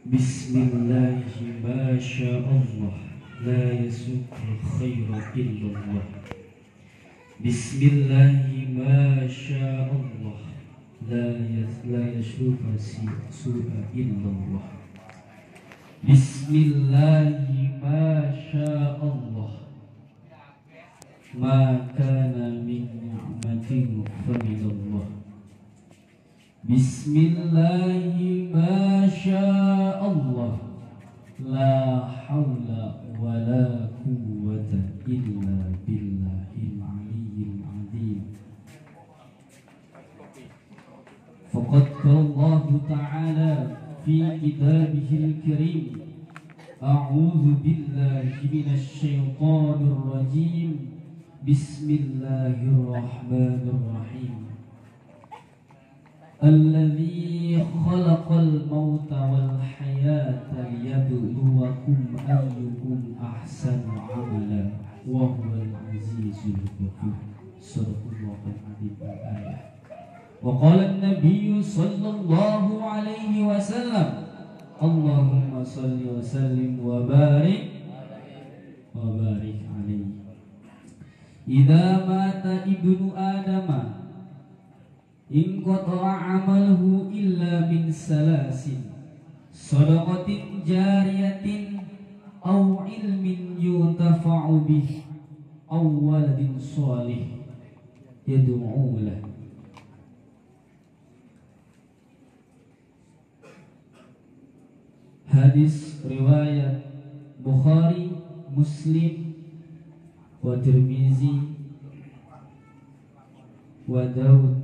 Bismillahi ma sya'allah la yasuqul khaira illallah. Bismillahi ma sya'allah la yasuqa su'a illallah. Bismillahi ma sya'allah ma kana min ni'matin faminallah. Bismillahi ma sya'allah la hawla wa la quwwata illa billahil aliyyil azim. Faqad qala Allah ta'ala fi kitabihil karim, a'udzu billahi minasy syaithanir rajim. Bismillahirrahmanirrahim. Alladzi khalaqal mauta wal hayata liyabluwakum ayyukum ahsanu amala wa huwal azizul ghafur. Sadaqallahul azim. Wa qala an-nabiy sallallahu alaihi wasallam, Allahumma shalli wa sallim wa barik alaihi. Idza mata ibnu adama in qata'a amaluhu illa min salasin, sadaqatin jariyatin aw ilmin yuntafa'u bih aw waladin shalih yad'u lahu. Hadis riwayat Bukhari, Muslim, wa Tirmizi, wa Daud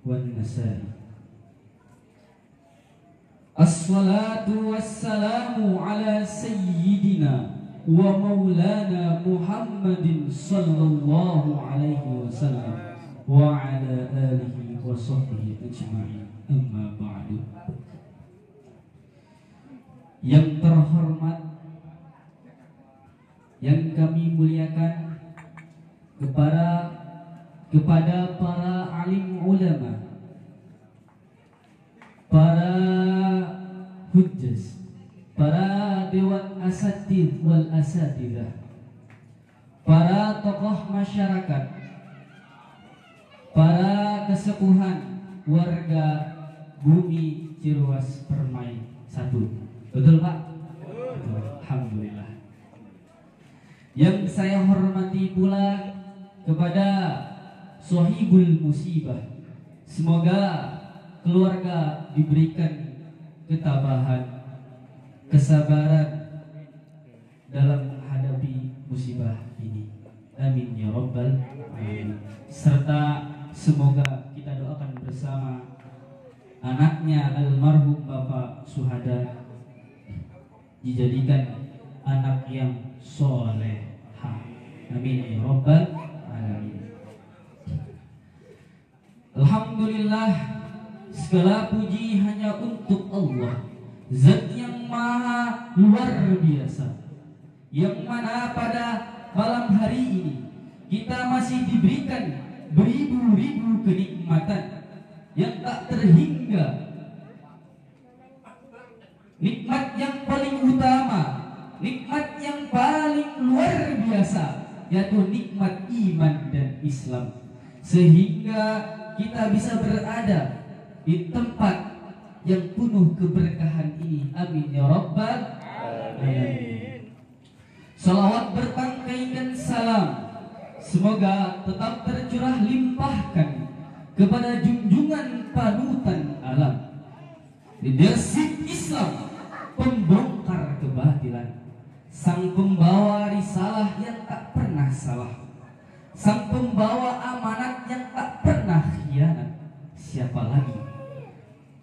wan Nasa'i. As-salatu wassalamu ala sayyidina wa maulana Muhammadin sallallahu alaihi wasallam wa ala alihi wa sahbihi ajma'in. Amma ba'du. Yang terhormat, yang kami muliakan, kepada para alim ulama, para hujjaz, para dewan asatidz wal asatidzah, para tokoh masyarakat, para kesepuhan warga bumi Ciruas Permai 1. Betul Pak? Betul. Alhamdulillah. Yang saya hormati pula kepada Sohibul musibah, semoga keluarga diberikan ketabahan, kesabaran dalam menghadapi musibah ini. Amin ya rabbal alamin. Serta semoga kita doakan bersama anaknya almarhum Bapak Suhada dijadikan anak yang solehah. Amin ya rabbal alamin. Alhamdulillah, segala puji hanya untuk Allah, Zat yang maha luar biasa, yang mana pada malam hari ini kita masih diberikan beribu-ribu kenikmatan yang tak terhingga. Nikmat yang paling utama, nikmat yang paling luar biasa, yaitu nikmat iman dan Islam, sehingga kita bisa berada di tempat yang penuh keberkahan ini. Amin ya rabbal alamin. Salawat bertangkai dan salam semoga tetap tercurah limpahkan kepada junjungan panutan alam, leadership Islam, pembongkar kebatilan, sang pembawa risalah yang tak pernah salah, sang pembawa amanat yang tak pernah khianat. Siapa lagi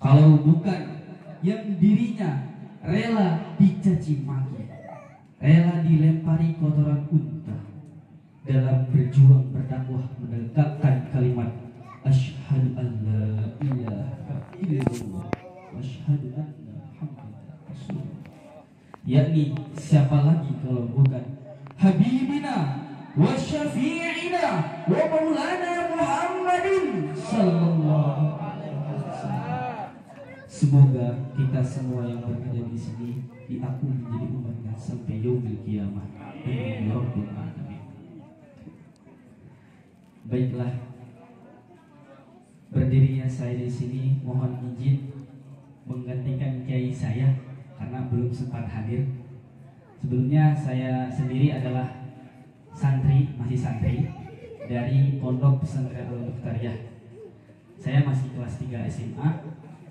kalau bukan yang dirinya rela dicaci maki, rela dilempari kotoran unta dalam berjuang berdakwah menegakkan kalimat asyhadu an la ilaha illallah wa asyhadu anna muhammadar rasulullah. Yakni siapa lagi kalau bukan habibina wa syafi'ina wa maulana Muhammadin sallallahu alaihi wasallam. Semoga kita semua yang berada di sini diakui menjadi umatnya sampai yaumil qiyamah. Amin ya rabbal alamin. Baiklah, berdirinya saya di sini mohon izin menggantikan kiai saya karena belum sempat hadir. Sebelumnya saya sendiri adalah masih santri dari Pondok Pesantren Al-Mukhtariyah. Saya masih kelas 3 SMA.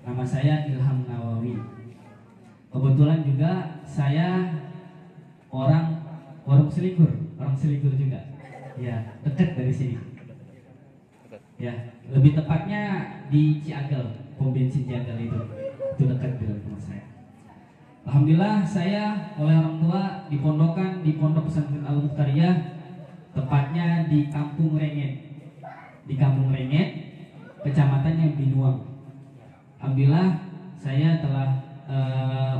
Nama saya Ilham Nawawi. Kebetulan juga saya orang Selikur juga. Ya, dekat dari sini. Ya, lebih tepatnya di Ciagel, pom bensin Ciagel itu dekat dengan rumah saya. Alhamdulillah saya oleh orang tua dipondokkan di Pondok Pesantren Al-Mukhtariyah, tepatnya di Kampung Renget, kecamatannya Binuang. Alhamdulillah saya telah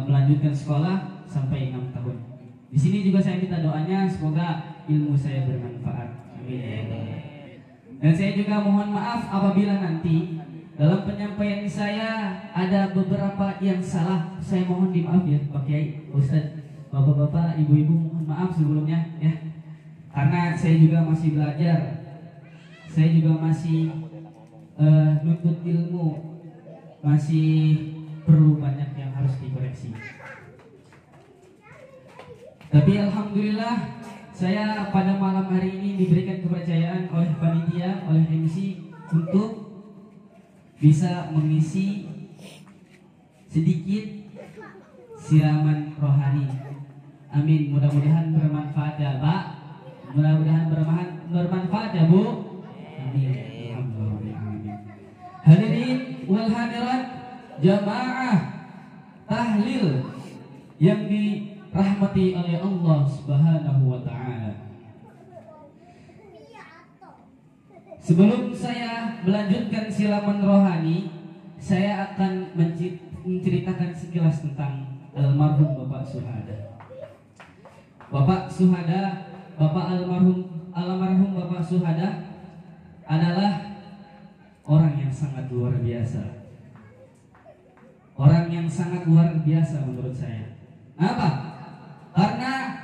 melanjutkan sekolah sampai 6 tahun. Di sini juga saya minta doanya semoga ilmu saya bermanfaat. Amin. Dan saya juga mohon maaf apabila nanti dalam penyampaian saya ada beberapa yang salah. Saya mohon dimaaf ya Pak Kiai, Ustadz, Bapak-bapak, Ibu-ibu, mohon maaf sebelumnya ya. Karena saya juga masih belajar. Saya juga masih nuntut ilmu. Masih perlu banyak yang harus dikoreksi. Tapi alhamdulillah saya pada malam hari ini diberikan kepercayaan oleh panitia, oleh MC untuk bisa mengisi sedikit siraman rohani. Amin. Mudah-mudahan bermanfaat ya Pak. Mudah-mudahan bermanfaat ya Bu. Amin. Hadirin wal hadirat jamaah tahlil yang dirahmati oleh Allah Subhanahu wa taala. Sebelum saya melanjutkan silaman rohani, saya akan menceritakan sekilas tentang almarhum Bapak Suhada. Bapak Suhada, almarhum Bapak Suhada adalah orang yang sangat luar biasa. Orang yang sangat luar biasa menurut saya. Kenapa? Karena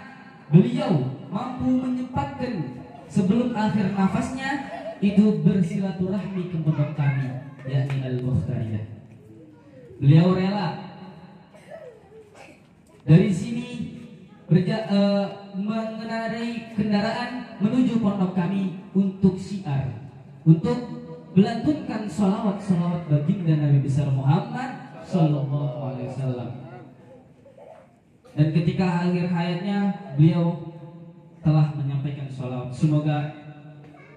beliau mampu menyempatkan sebelum akhir nafasnya itu bersilaturahmi ke pondok kami, yakni Al-Mukhtariyah. Beliau rela dari sini mengendarai kendaraan menuju pondok kami untuk syiar, untuk melantunkan salawat baginda Nabi besar Muhammad Sallallahu Alaihi Wasallam. Dan ketika akhir hayatnya beliau telah menyampaikan salawat. Semoga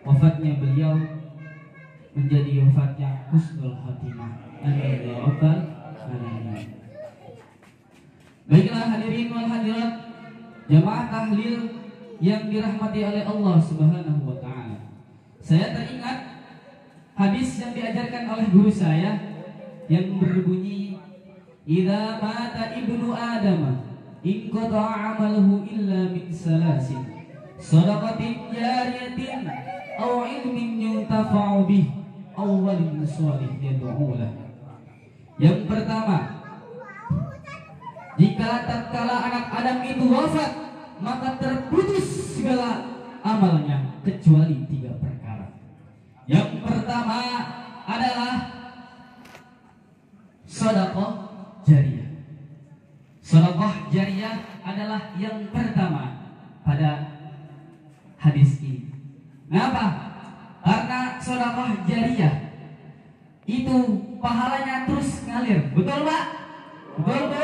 wafatnya beliau menjadi wafat yang husnul khatimah. Amin ya rabbal alamin. Baiklah hadirin wal hadirat jamaah tahlil yang dirahmati oleh Allah Subhanahu wa taala. Saya teringat hadis yang diajarkan oleh guru saya yang berbunyi, "Idza mata ibnu Adam inqata'a 'amaluhu illa min salasin. Shadaqatin jariyatin aw ilmin yuntafa'u bih aw waladin shalih yad'u lah." Yang pertama, jika tatkala anak Adam itu wafat, maka terputus segala amalnya kecuali 3 perkara. Yang pertama adalah sedekah jariyah. Sedekah jariyah adalah yang pertama pada hadis ini. Kenapa? Karena sedekah jariyah itu pahalanya terus ngalir. Betul Pak? Betul Bu?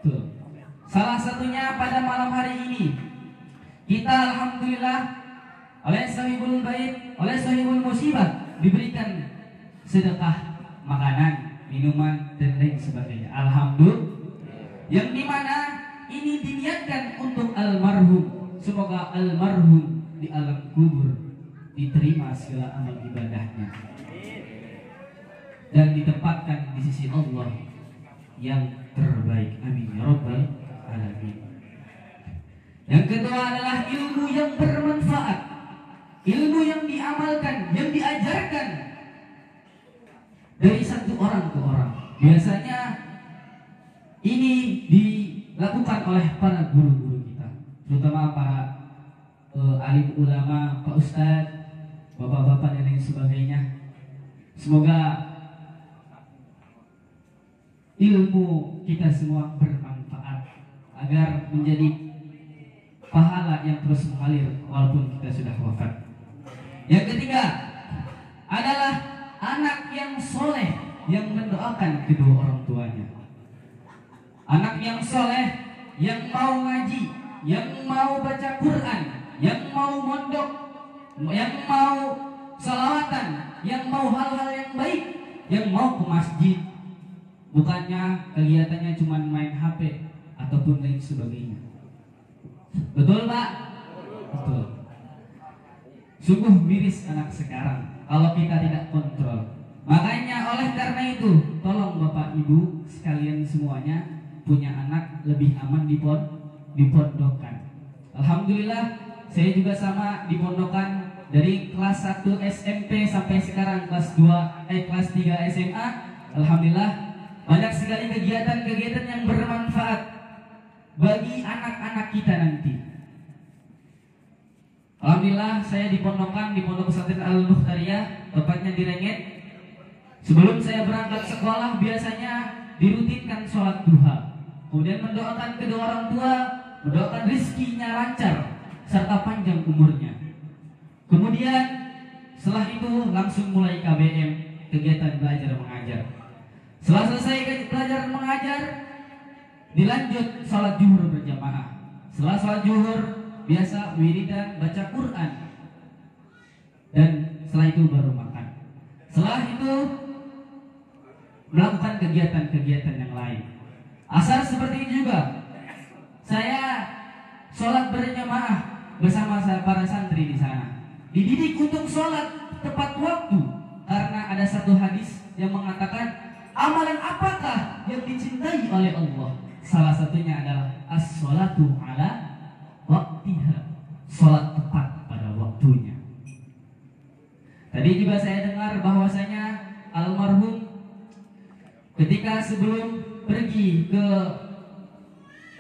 Betul. Salah satunya pada malam hari ini kita alhamdulillah oleh sahibul bait, oleh sahibul musibah diberikan sedekah makanan, minuman dan lain sebagainya. Alhamdulillah. Yang dimana ini diniatkan untuk almarhum. Semoga almarhum di alam kubur diterima segala amal ibadahnya dan ditempatkan di sisi Allah yang terbaik. Amin ya rabbal alamin. Yang kedua adalah ilmu yang bermanfaat, ilmu yang diamalkan, yang diajarkan dari satu orang ke orang. Biasanya ini dilakukan oleh para guru-guru kita, terutama para alim ulama, Pak Ustadz, bapak-bapak dan lain sebagainya. Semoga ilmu kita semua bermanfaat agar menjadi pahala yang terus mengalir walaupun kita sudah wafat. Yang ketiga adalah anak yang soleh yang mendoakan kedua orang tuanya. Anak yang soleh, yang mau ngaji, yang mau baca Quran, yang mau mondok, yang mau salawatan, yang mau hal-hal yang baik, yang mau ke masjid, bukannya kegiatannya cuma main HP ataupun lain sebagainya. Betul Pak? Betul. Sungguh miris anak sekarang kalau kita tidak kontrol. Makanya oleh karena itu, tolong Bapak Ibu sekalian semuanya punya anak lebih aman dipondokan. Alhamdulillah saya juga sama dipondokan dari kelas 1 SMP sampai sekarang kelas 3 SMA. Alhamdulillah banyak sekali kegiatan-kegiatan yang bermanfaat bagi anak-anak kita nanti. Alhamdulillah saya dipondokan di Pondok Pesantren Al-Mukhtariyah, tepatnya di Renget. Sebelum saya berangkat sekolah biasanya dirutinkan sholat duha, kemudian mendoakan kedua orang tua, mendoakan rezekinya lancar serta panjang umurnya. Kemudian setelah itu langsung mulai KBM, kegiatan belajar mengajar. Setelah selesai belajar mengajar, dilanjut sholat zuhur berjamaah. Setelah sholat zuhur biasa wiridan baca Quran, dan setelah itu baru makan. Setelah itu melakukan kegiatan-kegiatan yang lain. Asar seperti ini juga. Saya sholat berjamaah bersama para santri di sana. Dididik untuk sholat tepat waktu karena ada satu hadis yang mengatakan amalan apakah yang dicintai oleh Allah? Salah satunya adalah as-sholatu ala waktiha, sholat tepat pada waktunya. Tadi juga saya dengar bahwasanya almarhum ketika sebelum pergi ke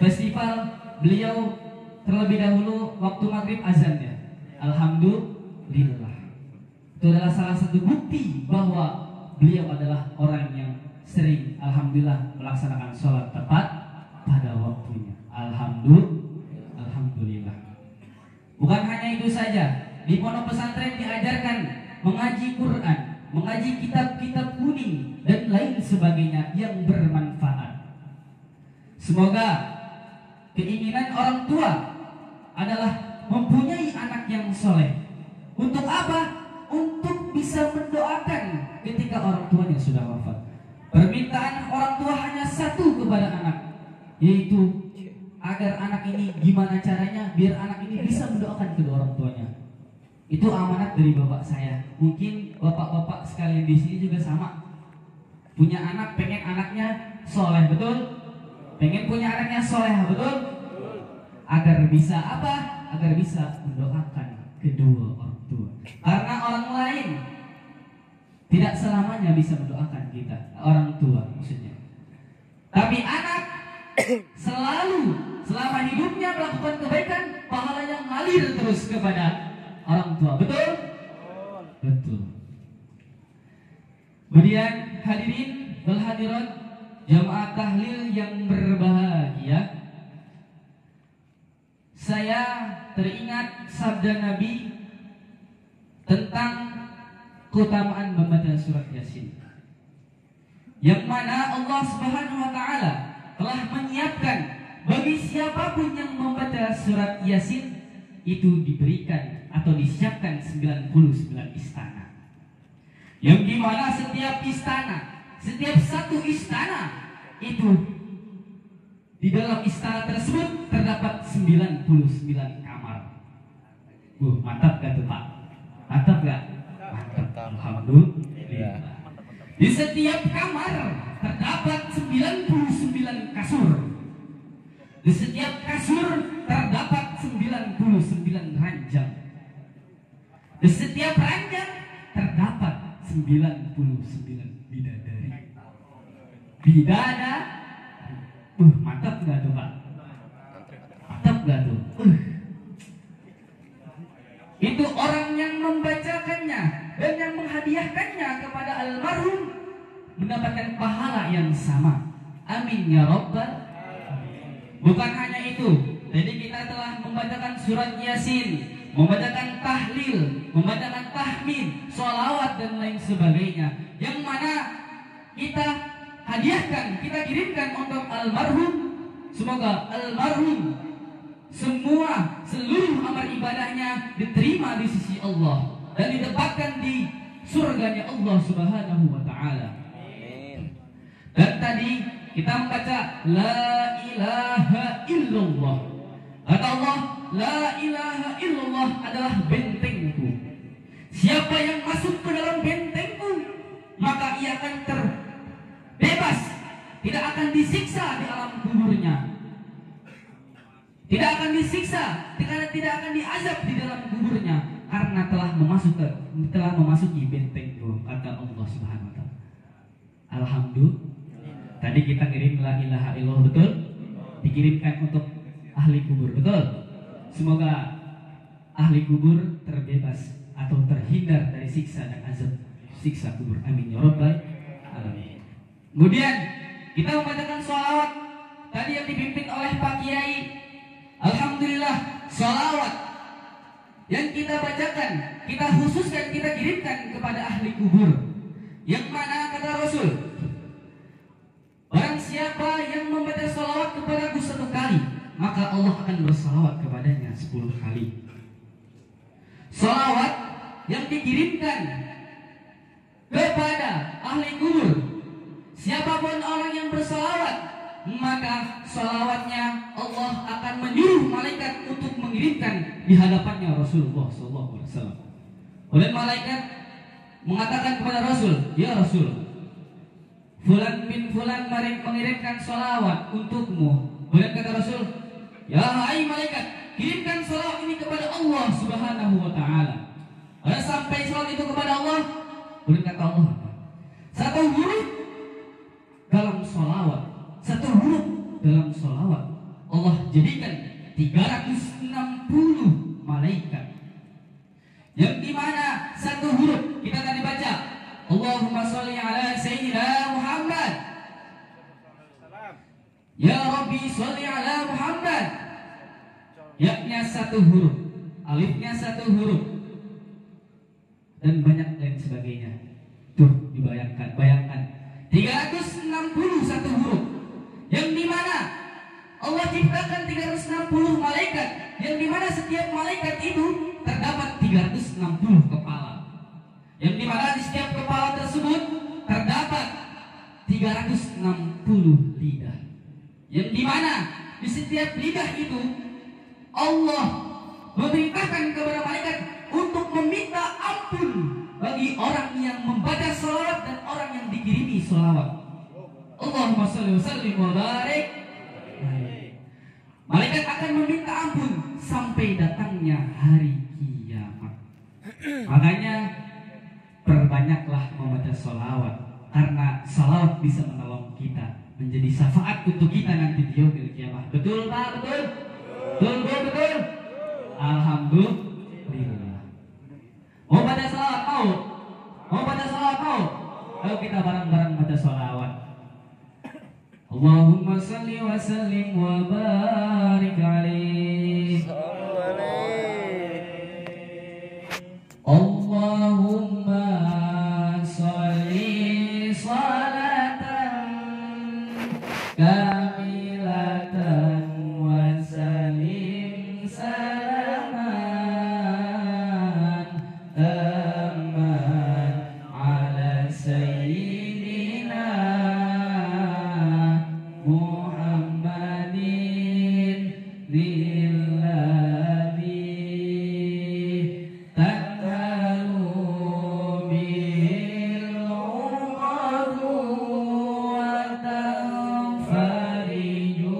festival, beliau terlebih dahulu waktu maghrib azan ya. Alhamdulillah. Itu adalah salah satu bukti bahwa beliau adalah orang yang sering alhamdulillah melaksanakan sholat tepat pada waktunya. Alhamdulillah. Bukan hanya itu saja, di pondok pesantren diajarkan mengaji Quran, mengaji kitab-kitab kuning dan lain sebagainya yang bermanfaat. Semoga keinginan orang tua adalah mempunyai anak yang soleh. Untuk apa? Untuk bisa mendoakan ketika orang tuanya sudah wafat. Permintaan orang tua hanya satu kepada anak, yaitu agar anak ini gimana caranya biar anak ini bisa mendoakan kedua orang tuanya. Itu amanat dari bapak saya. Mungkin bapak-bapak sekalian di sini juga sama. Punya anak, pengen anaknya soleh, betul? Pengen punya anaknya soleh, betul? Agar bisa apa? Agar bisa mendoakan kedua orang tua. Karena orang lain tidak selamanya bisa mendoakan kita, orang tua maksudnya. Tapi anak selalu selama hidupnya melakukan kebaikan, pahalanya ngalir terus kepada orang tua, betul? Betul. Kemudian hadirin wal hadirat jamaah tahlil yang berbahagia, saya teringat sabda Nabi tentang keutamaan membaca surat Yasin, yang mana Allah Subhanahu wa taala telah menyiapkan bagi siapapun yang membaca surat Yasin itu diberikan atau disiapkan 99 istana, yang dimana setiap istana, setiap satu istana itu di dalam istana tersebut terdapat 99 kamar. Mantap gak tuh Pak? Mantap gak? Mantap. Alhamdulillah. Di setiap kamar terdapat 99 kasur. Di setiap kasur terdapat 99 ranjang. Di setiap ranjang terdapat 99 bidadari. bidada. Mantap nggak tuh Pak? Mantap nggak tuh? Itu orang yang membacakannya dan yang menghadiahkannya kepada almarhum mendapatkan pahala yang sama. Amin ya Rabbal. Bukan hanya itu, jadi kita telah membacakan surat Yasin, membacakan tahlil, membacakan tahmid, sholawat dan lain sebagainya, yang mana kita hadiahkan, kita kirimkan untuk almarhum. Semoga almarhum semua seluruh amal ibadahnya diterima di sisi Allah dan ditempatkan di surganya Allah Subhanahu wa taala. Dan tadi kita membaca la ilaha illallah. Kata Allah, la ilaha illallah adalah bentengku. Siapa yang masuk ke dalam bentengku, maka ia akan terbebas, tidak akan disiksa di alam kuburnya, tidak akan disiksa, tidak akan diazab di dalam kuburnya, karena telah memasuki bentengku, kata Allah Subhanahu wa taala. Alhamdulillah. Tadi kita kirim la ilaha illallah, betul? Dikirimkan untuk ahli kubur, betul? Semoga ahli kubur terbebas atau terhindar dari siksa dan azab siksa kubur. Amin ya rabbal alamin. Kemudian kita membacakan sholawat tadi yang dipimpin oleh Pak Kiai. Alhamdulillah, sholawat yang kita bacakan, kita khususkan, kita kirimkan kepada ahli kubur. Yang mana kata Rasul, barang siapa yang membaca sholawat kepadaku 1 kali, maka Allah akan bersalawat kepadanya 10 kali. Sholawat yang dikirimkan kepada ahli kubur, siapapun orang yang bersalawat, maka sholawatnya Allah akan menyuruh malaikat untuk mengirimkan di hadapannya Rasulullah SAW. Oleh malaikat mengatakan kepada Rasul, ya Rasul, Fulan bin Fulan mengirimkan sholawat untukmu. Kemudian kata Rasul, ya hai malaikat, kirimkan sholawat ini kepada Allah Subhanahu wa taala. Pada sampai sholawat itu kepada Allah, kemudian kata Allah, 1 huruf dalam sholawat, 1 huruf dalam sholawat Allah jadikan 360 malaikat. Yang dimana 1 huruf kita tadi baca, Allahumma sholli ala Sayyidina Muhammad, ya Rabbi sholli ala Muhammad. Ya-nya 1 huruf, alifnya 1 huruf, dan banyak lain sebagainya. Tuh bayangkan 361 huruf, yang dimana Allah ciptakan 360 malaikat, yang dimana setiap malaikat itu terdapat 360 kepala, yang dimana di setiap kepala tersebut terdapat 360 lidah, yang dimana di setiap lidah itu Allah memerintahkan kepada malaikat untuk meminta ampun bagi orang yang membaca sholawat dan orang yang dikirimi sholawat. Allahumma sholli wa sallim wa barik. Malaikat akan meminta ampun sampai datangnya hari kiamat. Makanya perbanyaklah membaca sholawat, karena sholawat bisa menolong kita, menjadi syafaat untuk kita nanti di yaumil kiamat. Betul Pak? Betul? Betul. Alhamdulillah. Mau baca sholawat mau? Mau baca sholawat mau? Ayo kita bareng-bareng baca sholawat. Allahumma salli wa sallim wa barik alaihi. Allahumma salli salatan kamilatan wa sallim salaman tamman ala sayyidina Muhammadin lilladhi tanhalu bil uqadu wa tanfariju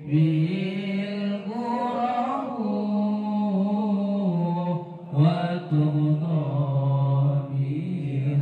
bil qurabu wa tughna bil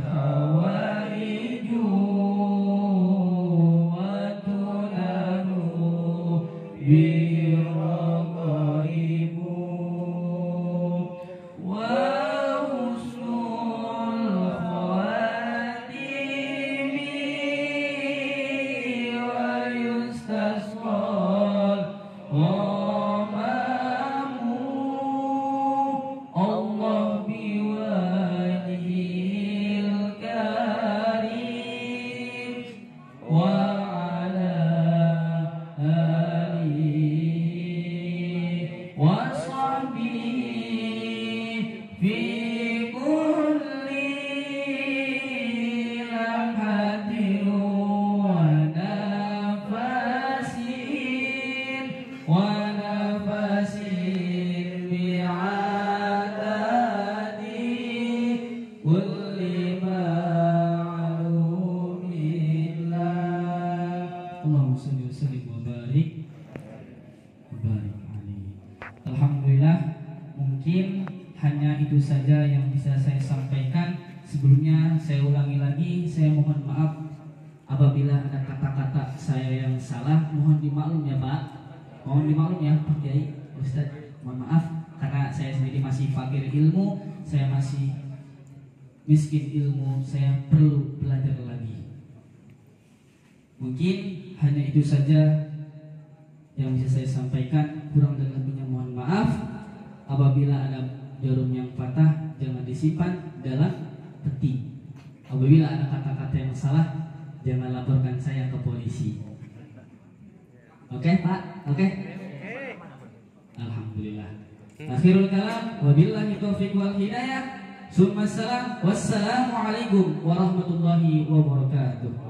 Sebelumnya saya ulangi lagi, saya mohon maaf apabila ada kata-kata saya yang salah, mohon dimaklum ya Pak. Mohon dimaklum ya Pak Kiai, Ustadz. Mohon maaf karena saya sendiri masih fakir ilmu, saya masih miskin ilmu, saya perlu belajar lagi. Mungkin hanya itu saja yang bisa saya sampaikan, kurang dan lebihnya mohon maaf. Apabila ada jarum yang patah, jangan disimpan dalam peti. Apabila ada kata-kata yang salah, jangan laporkan saya ke polisi. Oke, Pak? Oke? Alhamdulillah. Akhirul kalam, wabillahi taufiq wal hidayah. Wassalamualaikum warahmatullahi wabarakatuh.